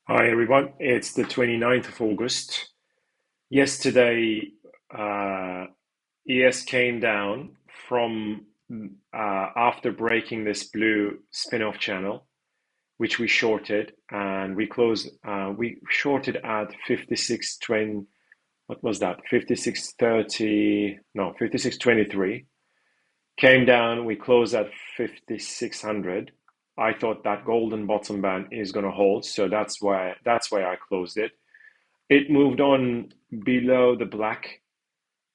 Hi everyone, it's the 29th of August. Yesterday, ES came down from after breaking this blue spin-off channel, which we shorted, and we closed. We shorted at 56.20. What was that? 56.30? No, 56.23. Came down. We closed at 5600. I thought that golden bottom band is going to hold, so that's why I closed it. It moved on below the black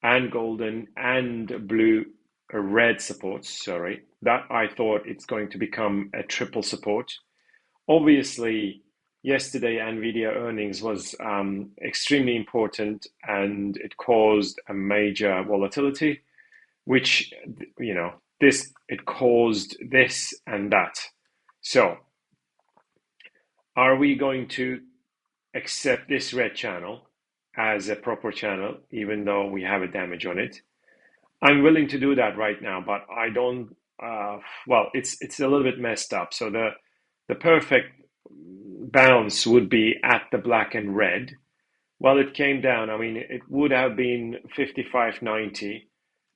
and golden and blue, red supports, sorry. That I thought it's going to become a triple support. Obviously, yesterday Nvidia earnings was extremely important and it caused a major volatility, which, it caused this and that. So, are we going to accept this red channel as a proper channel, even though we have a damage on it? I'm willing to do that right now, but I don't. Well, it's a little bit messed up. So the perfect bounce would be at the black and red. Well, it came down. I mean, it would have been 55.90.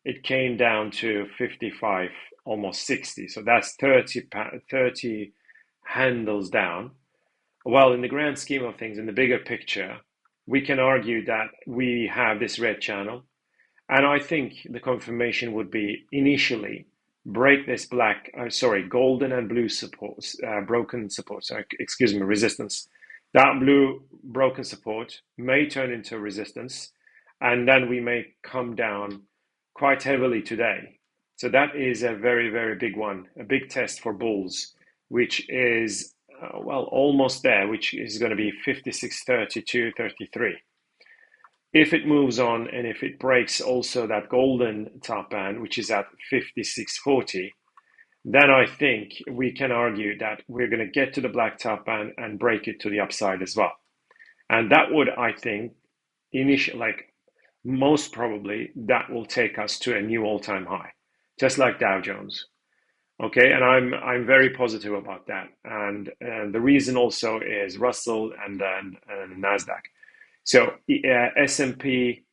It came down to 55, almost 60. So that's 30 handles down. Well, in the grand scheme of things, in the bigger picture, we can argue that we have this red channel. And I think the confirmation would be initially break this golden and blue supports, broken supports, excuse me, resistance. That blue broken support may turn into resistance, and then we may come down quite heavily today. So that is a very, very big one, a big test for bulls, which is, almost there, which is going to be 56.32.33. If it moves on and if it breaks also that golden top band, which is at 56.40, then I think we can argue that we're going to get to the black top band and break it to the upside as well. And that would, I think, most probably, that will take us to a new all-time high, just like Dow Jones. Okay, and I'm very positive about that. And the reason also is Russell and NASDAQ. So S&P,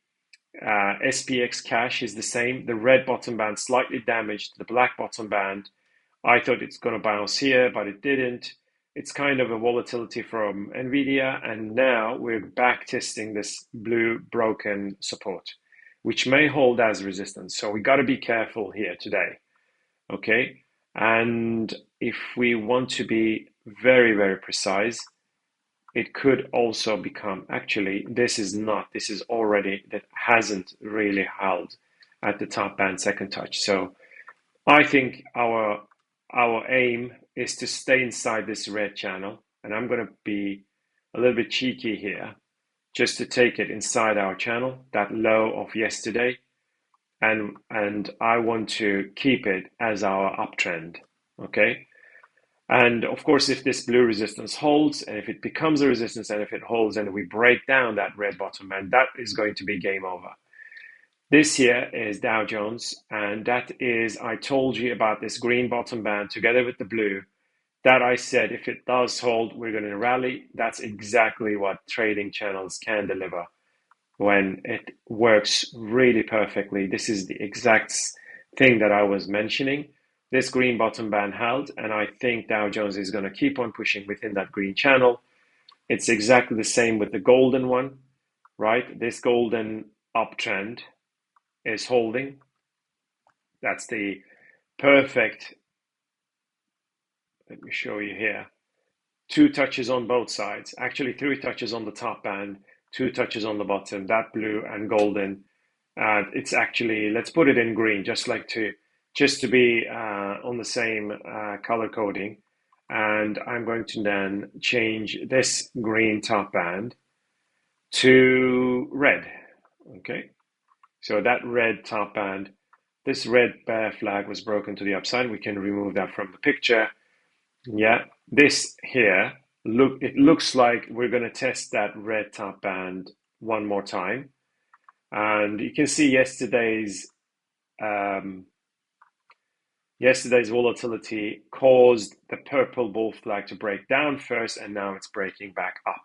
SPX cash is the same. The red bottom band slightly damaged the black bottom band. I thought it's going to bounce here, but it didn't. It's kind of a volatility from Nvidia, and now we're back testing this blue broken support, which may hold as resistance. So we got to be careful here today. Okay, and if we want to be very, very precise, it could also become, actually, this is already, that hasn't really held at the top band second touch. So I think our aim is to stay inside this red channel, and I'm going to be a little bit cheeky here, just to take it inside our channel, that low of yesterday, and I want to keep it as our uptrend. Okay. And of course, if this blue resistance holds, and if it becomes a resistance, and if it holds, and we break down that red bottom band, that is going to be game over. This here is Dow Jones, and that is, I told you about this green bottom band together with the blue, that I said if it does hold, we're going to rally. That's exactly what trading channels can deliver when it works really perfectly. This is the exact thing that I was mentioning. This green bottom band held, and I think Dow Jones is going to keep on pushing within that green channel. It's exactly the same with the golden one, right? This golden uptrend is holding. That's the perfect, let me show you here. 2 touches on both sides, actually 3 touches on the top band, 2 touches on the bottom, that blue and golden. It's actually, let's put it in green, just to be on the same color coding. And I'm going to then change this green top band to red. Okay, so that red top band, this red bear flag was broken to the upside. We can remove that from the picture. Yeah, this here, it looks like we're going to test that red top band one more time. And you can see Yesterday's volatility caused the purple bull flag to break down first, and now it's breaking back up.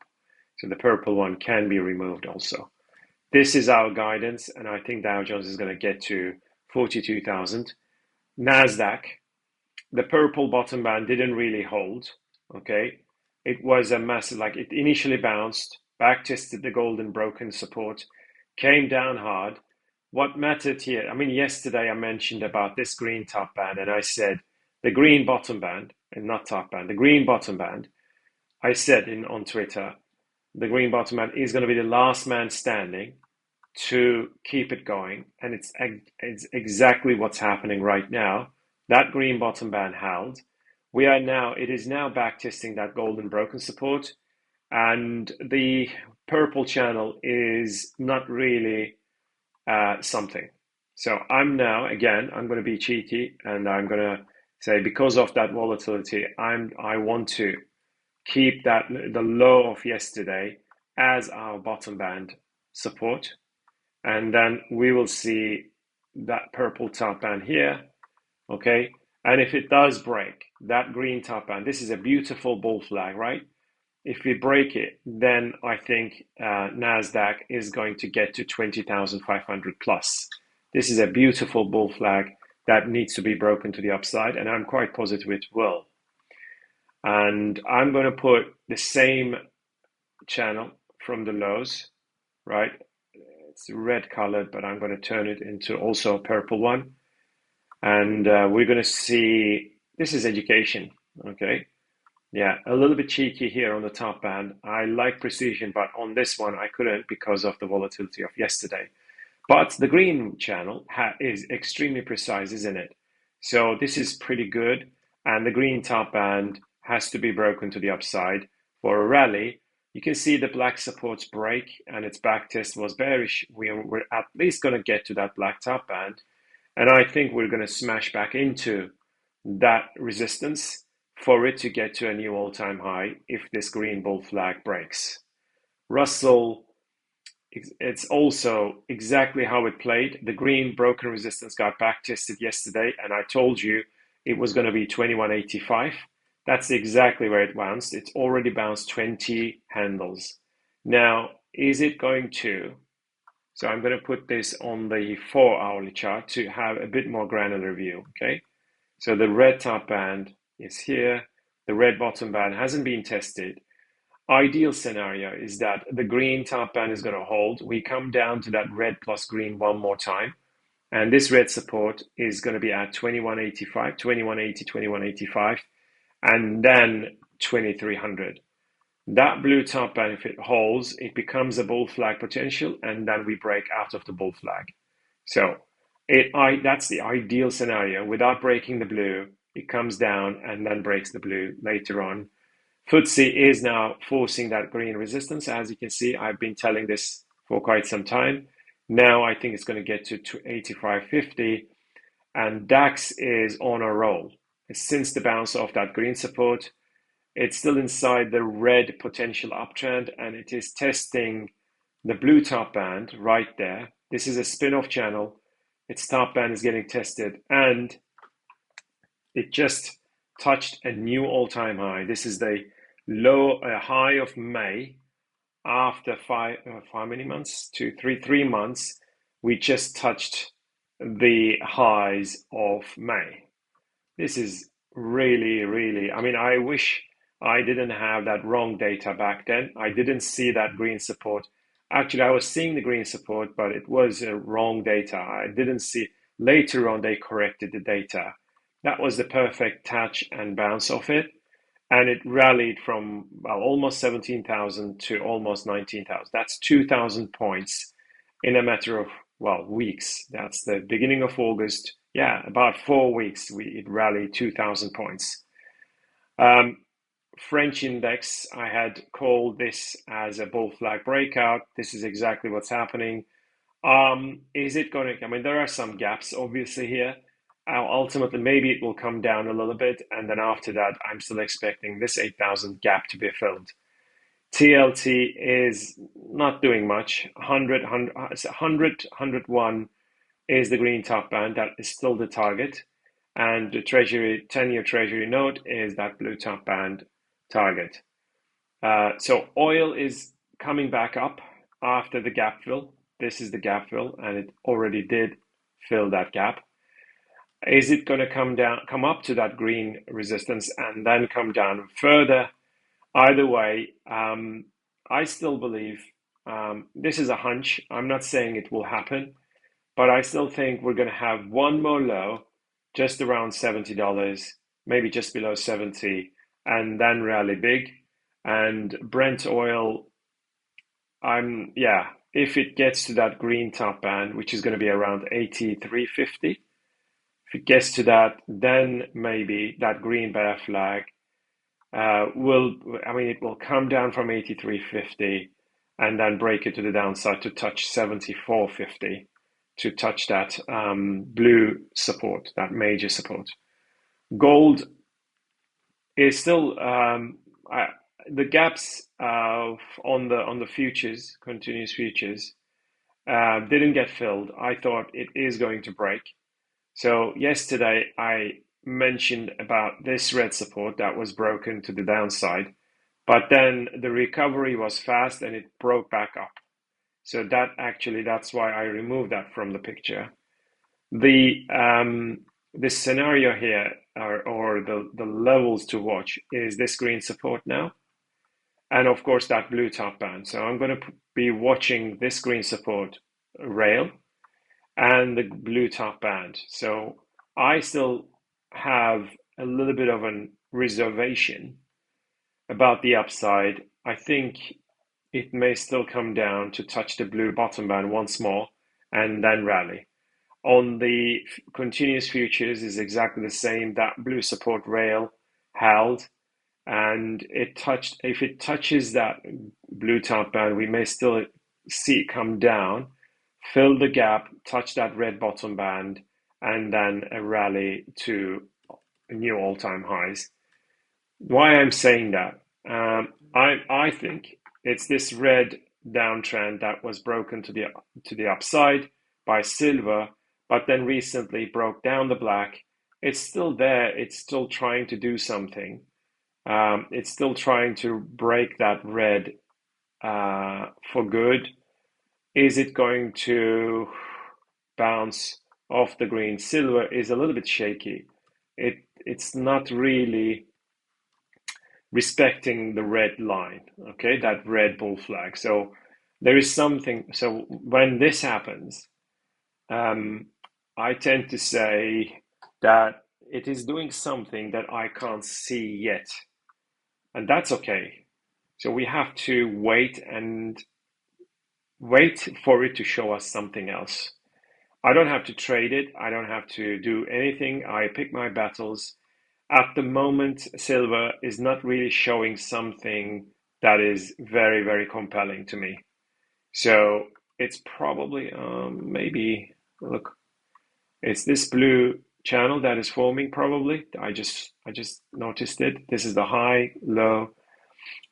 So the purple one can be removed also. This is our guidance, and I think Dow Jones is going to get to 42,000. NASDAQ, the purple bottom band didn't really hold, okay? It was a massive, like it initially bounced, back tested the golden broken support, came down hard. What mattered here, I mean, yesterday I mentioned about this green top band, and I said the green bottom band, and not top band, the green bottom band, I said on Twitter, the green bottom band is going to be the last man standing to keep it going, and it's exactly what's happening right now. That green bottom band held. It is now back testing that golden broken support, and the purple channel is not really something. So I'm going to be cheeky, and I'm going to say, because of that volatility, I want to keep the low of yesterday as our bottom band support, and then we will see that purple top band here, okay? And if it does break that green top band, this is a beautiful bull flag, right? If we break it, then I think NASDAQ is going to get to 20,500 plus. This is a beautiful bull flag that needs to be broken to the upside, and I'm quite positive it will. And I'm going to put the same channel from the lows, right? It's red colored, but I'm going to turn it into also a purple one. And we're going to see, this is education, okay? Yeah, a little bit cheeky here on the top band. I like precision, but on this one, I couldn't because of the volatility of yesterday. But the green channel is extremely precise, isn't it? So this is pretty good. And the green top band has to be broken to the upside for a rally. You can see the black supports break, and its back test was bearish. We're at least going to get to that black top band. And I think we're going to smash back into that resistance for it to get to a new all-time high if this green bull flag breaks. Russell, it's also exactly how it played. The green broken resistance got back tested yesterday, and I told you it was going to be 2185. That's exactly where it bounced. It's already bounced 20 handles. Now, is it going to? So I'm going to put this on the 4-hourly chart to have a bit more granular view, okay? So the red top band is here. The red bottom band hasn't been tested. Ideal scenario is that the green top band is going to hold. We come down to that red plus green one more time. And this red support is going to be at 2185, 2180, 2185, and then 2300. That blue top band, if it holds, it becomes a bull flag potential, and then we break out of the bull flag. So that's the ideal scenario. Without breaking the blue, it comes down and then breaks the blue later on. FTSE is now forcing that green resistance. As you can see, I've been telling this for quite some time. Now I think it's going to get to 85.50, and DAX is on a roll. Since the bounce off that green support, it's still inside the red potential uptrend, and it is testing the blue top band right there. This is a spin-off channel. Its top band is getting tested, and it just touched a new all-time high. This is the high of May. After how many months? 3 months, we just touched the highs of May. This is really, really, I mean, I wish I didn't have that wrong data back then. I didn't see that green support. Actually, I was seeing the green support, but it was wrong data. I didn't see. Later on, they corrected the data. That was the perfect touch and bounce of it. And it rallied from almost 17,000 to almost 19,000. That's 2,000 points in a matter of, weeks. That's the beginning of August. Yeah, about 4 weeks, it rallied 2,000 points. French index, I had called this as a bull flag breakout. This is exactly what's happening. Is it going to, I mean, there are some gaps obviously here. Ultimately, maybe it will come down a little bit. And then after that, I'm still expecting this 8,000 gap to be filled. TLT is not doing much. 101 is the green top band. That is still the target. and the Treasury 10-year Treasury note is that blue top band target. So oil is coming back up after the gap fill. This is the gap fill, and it already did fill that gap. Is it going to come up to that green resistance and then come down further? Either way, I still believe this is a hunch. I'm not saying it will happen, but I still think we're going to have one more low just around $70, maybe just below 70, and then rally big. And Brent oil, if it gets to that green top band, which is going to be around 83.50, if it gets to that, then maybe that green bear flag it will come down from 83.50 and then break it to the downside to touch 74.50 to touch that blue support, that major support. Gold is still the gaps on the futures, continuous futures, didn't get filled. I thought it is going to break. So yesterday I mentioned about this red support that was broken to the downside, but then the recovery was fast and it broke back up. So that's why I removed that from the picture. The scenario here or the levels to watch is this green support now, and of course that blue top band. So I'm going to be watching this green support rail and the blue top band. So I still have a little bit of a reservation about the upside. I think it may still come down to touch the blue bottom band once more and then rally. On the continuous futures is exactly the same. That blue support rail held, and if it touches that blue top band, we may still see it come down, fill the gap, touch that red bottom band, and then a rally to new all-time highs. Why I'm saying that? I think it's this red downtrend that was broken to the upside by silver, but then recently broke down the black. It's still there. It's still trying to do something. It's still trying to break that red for good. Is it going to bounce off the green? Silver is a little bit shaky. It's not really respecting the red line, okay, that red bull flag. So there is something. So when this happens, I tend to say that it is doing something that I can't see yet, and that's okay. So we have to wait for it to show us something else. I don't have to trade it. I don't have to do anything. I pick my battles. At the moment, silver is not really showing something that is very, very compelling to me. So it's probably, maybe, look, it's this blue channel that is forming probably. I just noticed it. This is the high, low,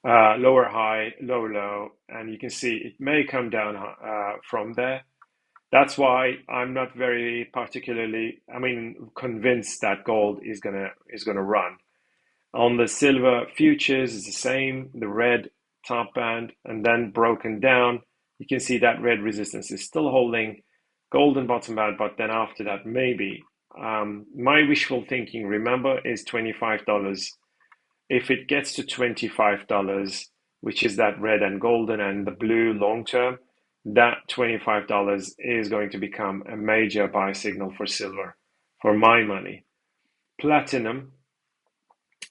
lower high, lower low, and you can see it may come down from there. That's why I'm not very particularly, convinced that gold is gonna run. On the silver futures is the same, the red top band, and then broken down. You can see that red resistance is still holding, golden bottom band, but then after that, maybe. My wishful thinking, remember, is $25. If it gets to $25, which is that red and golden and the blue long term, that $25 is going to become a major buy signal for silver, for my money. Platinum,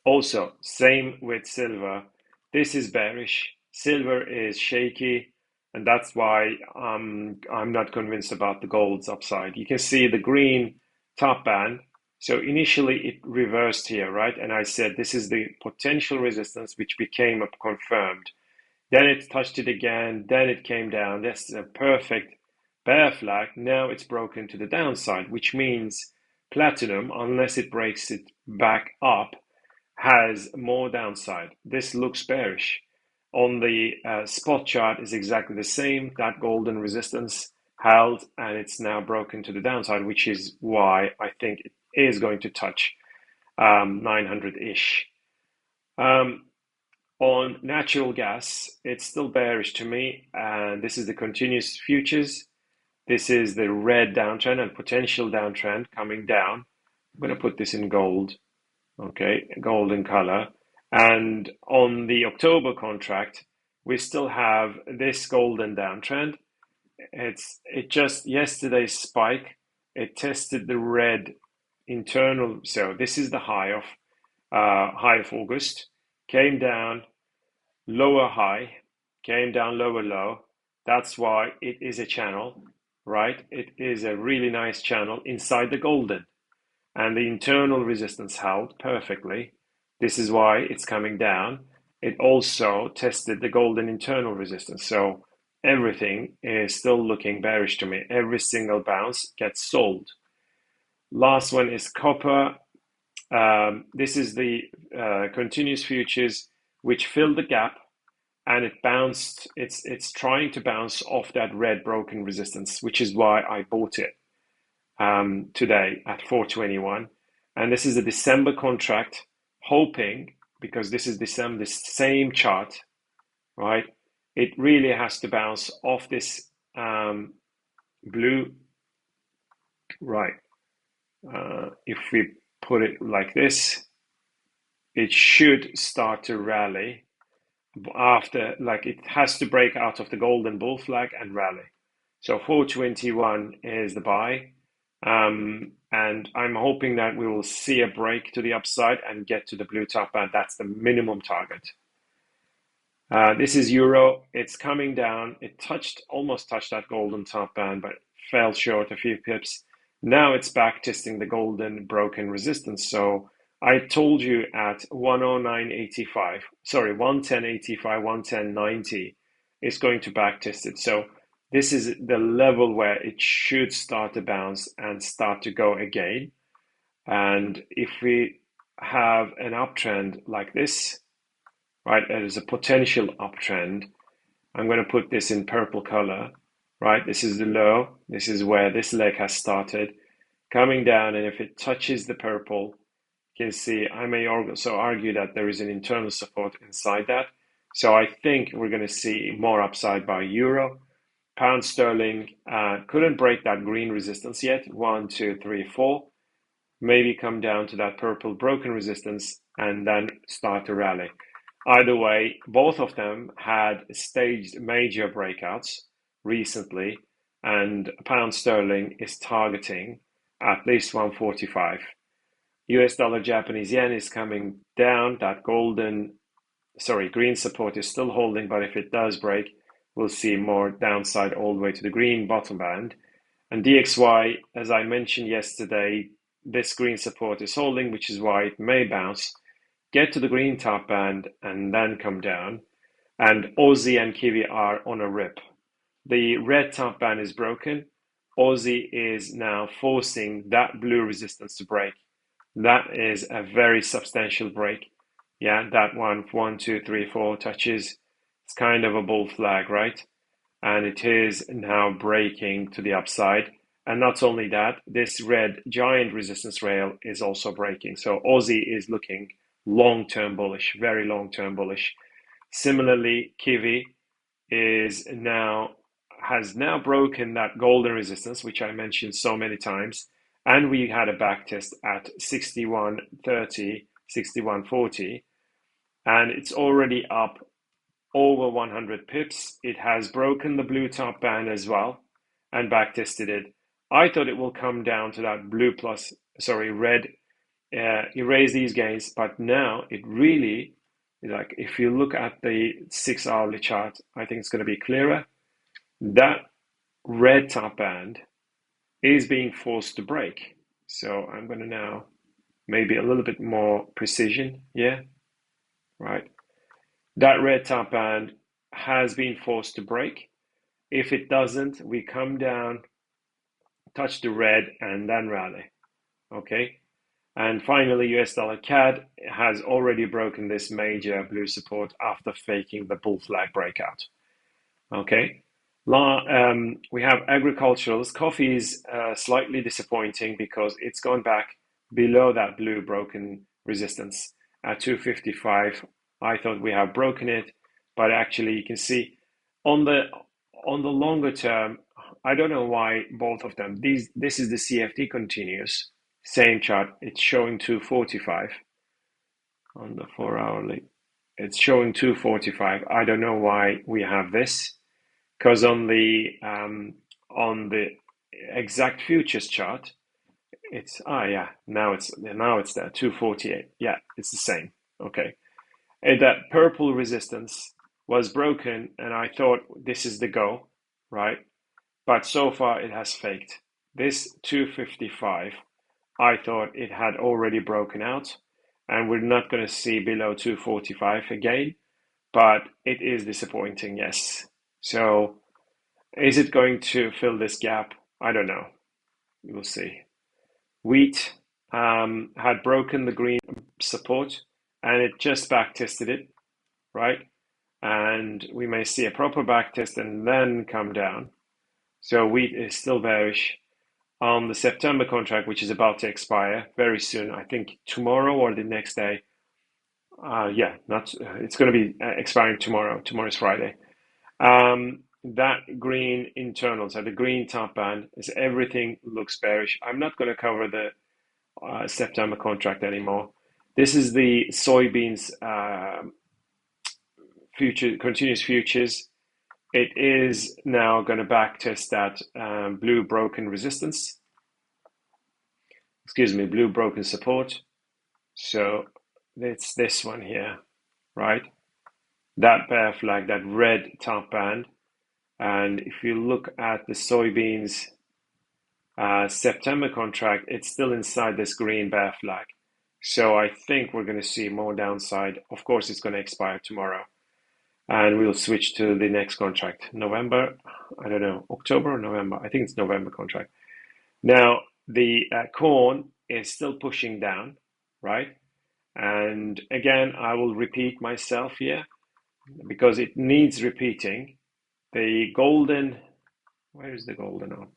also, same with silver. This is bearish. Silver is shaky, and that's why I'm not convinced about the gold's upside. You can see the green top band. So initially it reversed here, right? And I said this is the potential resistance, which became confirmed. Then it touched it again, then it came down. That's a perfect bear flag. Now it's broken to the downside, which means platinum, unless it breaks it back up, has more downside. This looks bearish. On the spot chart is exactly the same. That golden resistance held, and it's now broken to the downside, which is why I think is going to touch 900-ish. On natural gas, it's still bearish to me, and this is the continuous futures. This is the red downtrend and potential downtrend coming down. I'm going to put this in gold, okay, golden color. And on the October contract, we still have this golden downtrend. It just yesterday's spike, it tested the red internal. So this is the high of August, came down, lower high, came down, lower low. That's why it is a channel, right? It is a really nice channel inside the golden, and the internal resistance held perfectly. This is why it's coming down. It also tested the golden internal resistance. So everything is still looking bearish to me. Every single bounce gets sold. Last one is copper. This is the continuous futures, which filled the gap, and it bounced. It's trying to bounce off that red broken resistance, which is why I bought it today at 421. And this is a December contract, hoping, because this is December, the same chart, right? It really has to bounce off this blue, right? If we put it like this, it should start to rally after, like, it has to break out of the golden bull flag and rally. So 421 is the buy. And I'm hoping that we will see a break to the upside and get to the blue top band. That's the minimum target. This is euro. It's coming down. It almost touched that golden top band, but fell short a few pips. Now it's back testing the golden broken resistance. So I told you at 109.85, sorry, 110.85, 110.90 is going to back test it. So this is the level where it should start to bounce and start to go again. And if we have an uptrend like this, right, there is a potential uptrend. I'm going to put this in purple color, right? This is the low. This is where this leg has started coming down. And if it touches the purple, you can see I may also argue that there is an internal support inside that. So I think we're going to see more upside by euro. Pound sterling couldn't break that green resistance yet. 1, 2, 3, 4. Maybe come down to that purple broken resistance and then start to rally. Either way, both of them had staged major breakouts recently, and pound sterling is targeting at least 145. US dollar Japanese yen is coming down. That green support is still holding, but if it does break, we'll see more downside all the way to the green bottom band. And DXY, as I mentioned yesterday, this green support is holding, which is why it may bounce, get to the green top band, and then come down. And Aussie and Kiwi are on a rip. The red top band is broken. Aussie is now forcing that blue resistance to break. That is a very substantial break. Yeah, that 1, 2, 3, 4 touches. It's kind of a bull flag, right? And it is now breaking to the upside. And not only that, this red giant resistance rail is also breaking. So Aussie is looking long-term bullish, very long-term bullish. Similarly, Kiwi has now broken that golden resistance, which I mentioned so many times. And we had a back test at 61.30, 61.40. And it's already up over 100 pips. It has broken the blue top band as well and back tested it. I thought it will come down to that red, erase these gains, but now it really, like, if you look at the 6-hourly chart, I think it's going to be clearer. That red top band is being forced to break. So I'm going to now maybe a little bit more precision. Yeah, right. That red top band has been forced to break. If it doesn't, we come down, touch the red, and then rally. Okay. And finally, US dollar CAD has already broken this major blue support after faking the bull flag breakout. Okay. We have agriculturals. Coffee is slightly disappointing because it's gone back below that blue broken resistance at 255. I thought we have broken it, but actually you can see on the longer term, I don't know why both of them. This is the CFD continuous, same chart. It's showing 245 on the 4-hourly. It's showing 245. I don't know why we have this, because on the exact futures chart, it's yeah, now it's there 248. Yeah, it's the same. Okay, and that purple resistance was broken, and I thought this is the go, right? But so far it has faked. This 255, I thought it had already broken out, and we're not going to see below 245 again, but it is disappointing, yes. So is it going to fill this gap? I don't know. We'll see. Wheat had broken the green support, and it just back tested it, right? And we may see a proper back test and then come down. So wheat is still bearish on the September contract, which is about to expire very soon. I think tomorrow or the next day. Yeah, it's going to be expiring tomorrow. Tomorrow's Friday. That green internal, so the green top band, is everything looks bearish. I'm not going to cover the September contract anymore. This is the soybeans continuous futures. It is now going to back test that blue broken resistance. Excuse me, blue broken support. So it's this one here, right? That bear flag, that red top band. And if you look at the soybeans September contract, it's still inside this green bear flag. So I think we're going to see more downside. Of course, it's going to expire tomorrow. And we'll switch to the next contract. November, I don't know, October or November. I think it's November contract. Now, the corn is still pushing down, right? And again, I will repeat myself here because it needs repeating. The golden, where is the golden on?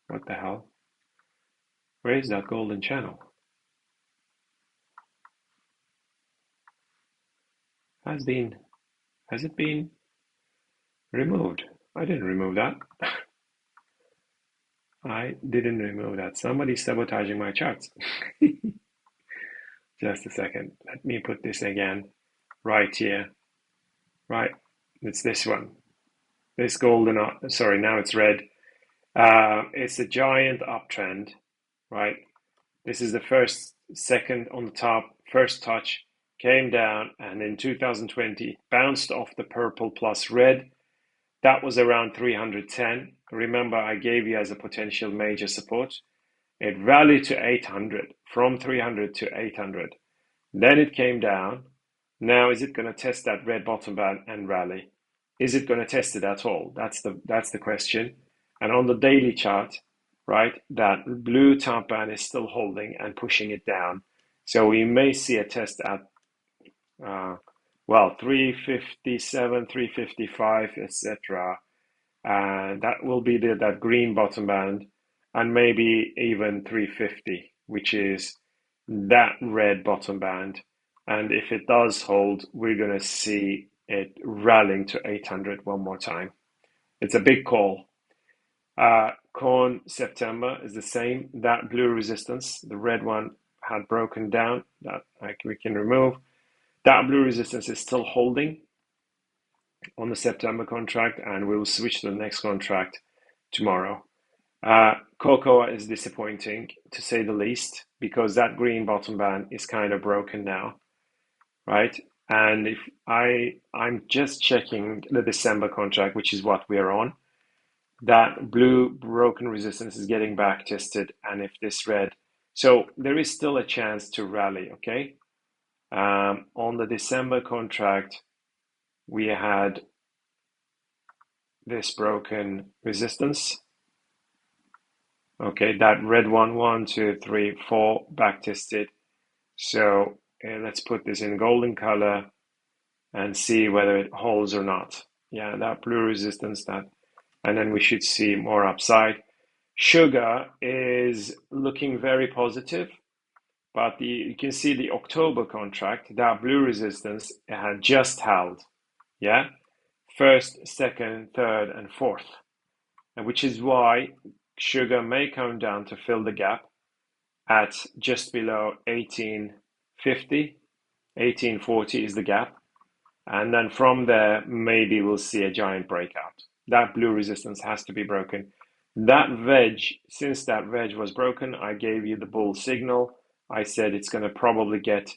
What the hell? Where is that golden channel? Has it been removed? I didn't remove that. I didn't remove that. Somebody's sabotaging my charts. Just a second. Let me put this again right here. Right. It's this one. This golden, sorry, now it's red. It's a giant uptrend, right? This is the second on the top, first touch, came down, and in 2020 bounced off the purple plus red. That was around 310. Remember, I gave you as a potential major support. It rallied to 800, from 300 to 800. Then it came down. Now, is it going to test that red bottom band and rally? Is it going to test it at all? That's the question. And on the daily chart, right, that blue top band is still holding and pushing it down. So we may see a test at, 357, 355, etc. And that will be that green bottom band, and maybe even 350, which is that red bottom band. And if it does hold, we're going to see it rallying to 800 one more time. It's a big call. Corn September is the same. That blue resistance, the red one, had broken down. That we can remove. That blue resistance is still holding on the September contract, and we will switch to the next contract tomorrow. Cocoa is disappointing, to say the least, because that green bottom band is kind of broken now, right? And if I'm just checking the December contract, which is what we're on, that blue broken resistance is getting back tested, and if this red, so there is still a chance to rally, okay? On the December contract, we had this broken resistance. Okay, that red one, 1, 2, 3, 4, back tested. So let's put this in golden color and see whether it holds or not. Yeah, that blue resistance, and then we should see more upside. Sugar is looking very positive. But you can see the October contract, that blue resistance had just held, yeah, first, second, third, and fourth, and which is why sugar may come down to fill the gap at just below 1850. 1840 is the gap, and then from there maybe we'll see a giant breakout. That blue resistance has to be broken. That wedge, since that wedge was broken, I gave you the bull signal. I said it's going to probably get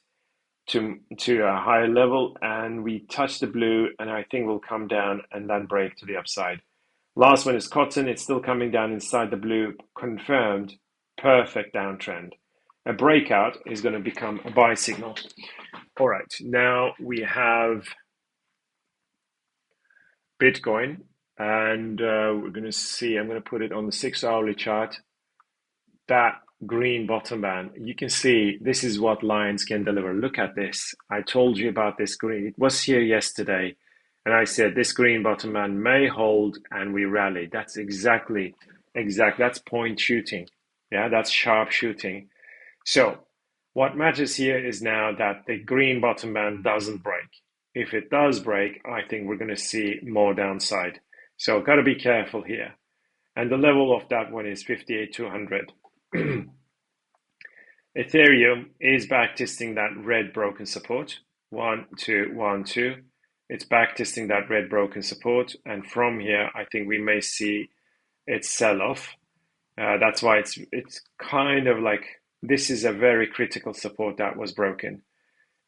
to a higher level, and we touch the blue, and I think we'll come down and then break to the upside. Last one is cotton. It's still coming down inside the blue. Confirmed. Perfect downtrend. A breakout is going to become a buy signal. All right, now we have Bitcoin, and we're going to see, I'm going to put it on the 6-hourly chart, that green bottom band. You can see this is what lines can deliver. Look at this. I told you about this green. It was here yesterday, and I said this green bottom band may hold, and we rallied. That's exactly. That's point shooting. Yeah, that's sharp shooting. So what matters here is now that the green bottom band doesn't break. If it does break, I think we're going to see more downside. So got to be careful here. And the level of that one is 58,200. Ethereum is backtesting that red broken support. 1, 2, 1, 2. It's backtesting that red broken support. And from here, I think we may see it sell off. That's why it's kind of like, this is a very critical support that was broken.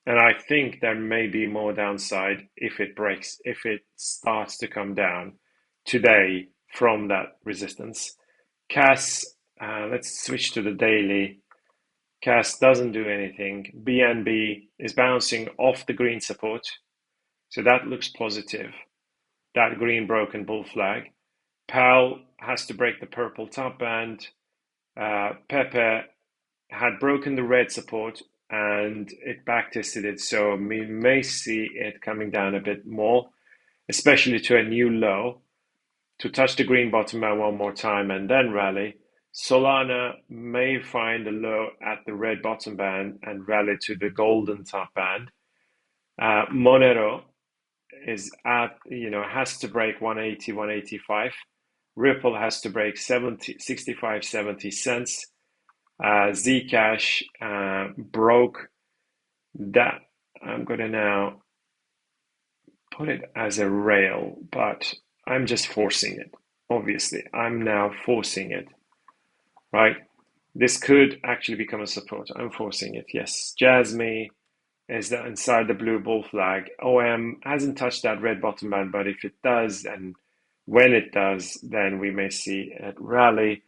And I think there may be more downside if it breaks, if it starts to come down today from that resistance. CAS, let's switch to the daily. CAS doesn't do anything. BNB is bouncing off the green support. So that looks positive. That green broken bull flag. PAL has to break the purple top band. Pepe had broken the red support and it backtested it, so we may see it coming down a bit more, especially to a new low, to touch the green bottom band one more time and then rally. Solana may find a low at the red bottom band and rally to the golden top band. Monero is at, has to break 180, 185. Ripple has to break 65, 70 cents. Zcash broke that. I'm going to now put it as a rail, but I'm just forcing it. Obviously, I'm now forcing it, right? This could actually become a support. I'm forcing it, yes. Jasmy is inside the blue bull flag. OM hasn't touched that red bottom band, but if it does, and when it does, then we may see it rally.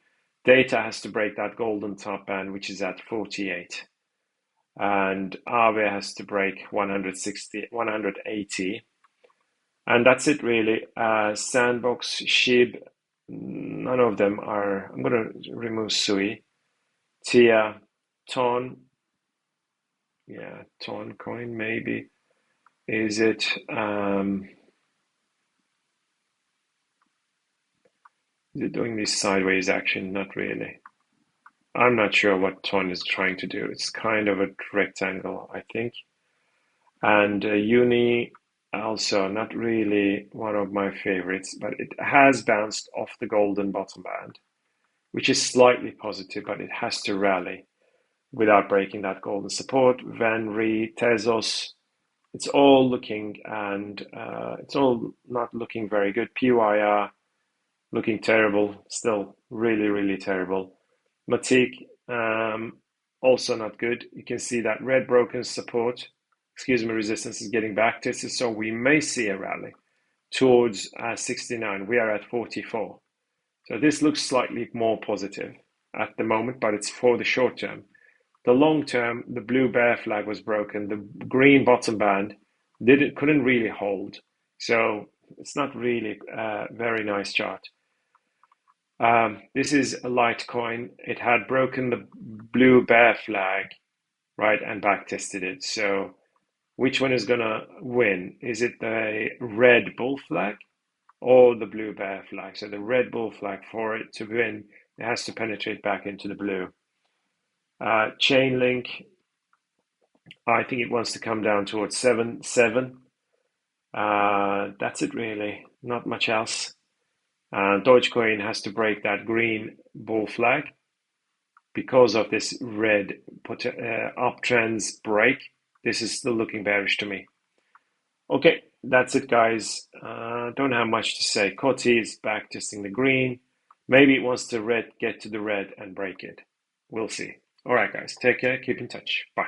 Data has to break that golden top band, which is at 48. And Aave has to break 160, 180. And that's it really. Sandbox, SHIB, none of them are. I'm going to remove Sui. Tia, Ton, yeah, Ton coin maybe. Is it? Is it doing this sideways action? Not really. I'm not sure what Ton is trying to do. It's kind of a rectangle, I think. And Uni, also not really one of my favorites, but it has bounced off the golden bottom band, which is slightly positive, but it has to rally without breaking that golden support. Venri, Tezos, it's all looking, and it's all not looking very good. PYR, looking terrible, still really, really terrible. Matic, also not good. You can see that red broken support, resistance is getting back tested. So we may see a rally towards 69. We are at 44. So this looks slightly more positive at the moment, but it's for the short term. The long term, the blue bear flag was broken. The green bottom band couldn't really hold. So it's not really a very nice chart. This is a Litecoin. It had broken the blue bear flag, right, and back tested it. So which one is gonna win? Is it the red bull flag or the blue bear flag? So the red bull flag, for it to win, it has to penetrate back into the blue. Chainlink, I think it wants to come down towards 7. That's it really, not much else. Dogecoin has to break that green bull flag because of this red uptrends break. This is still looking bearish to me. Okay, that's it, guys. Don't have much to say. Coty is back testing the green. Maybe it wants to get to the red and break it. We'll see. All right, guys. Take care. Keep in touch. Bye.